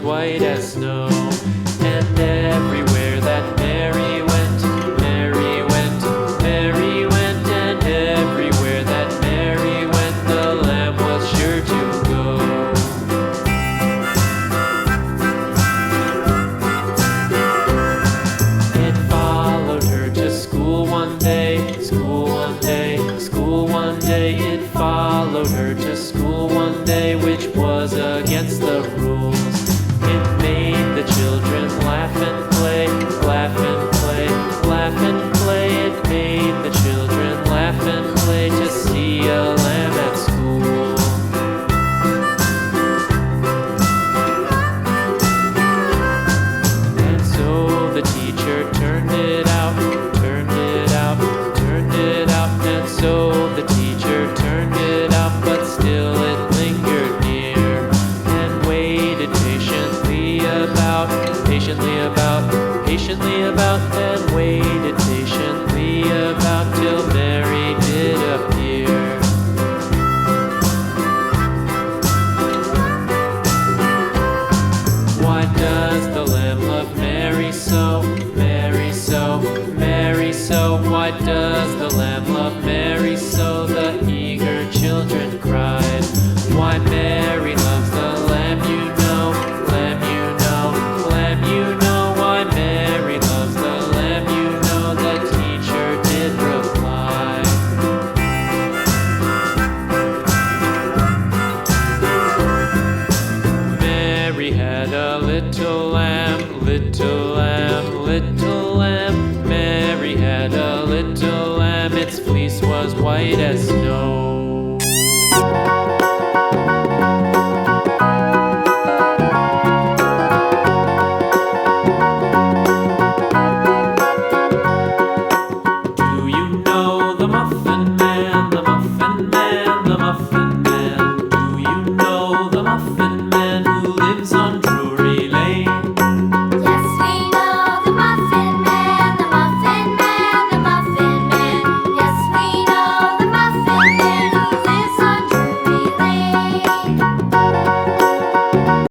white as snow. And everywhere that Mary went, Mary went, Mary went, and everywhere that Mary went, the lamb was sure to go. It followed her to school one day, school one day, school one day. It followed her to school one day, which was against the rules. It made the children laugh and play, laugh and play, laugh and play. It made the children laugh and play to see a lamb at school. And so the teacher turned it out, turned it out, turned it out. And so the teacher turned it out, but still it lingered near and waited patiently about, patiently about, and waited patiently about till Mary did appear. Why does the lamb love Mary so, Mary so, Mary so? Why does the lamb love Mary so? The eager children cried. Why Mary loves the lamb, you know, lamb, you know, lamb, you know. Why Mary loves the lamb, you know, the teacher did reply. Mary had a little lamb, little lamb, little lamb. Mary had a little lamb, its fleece was white as snow.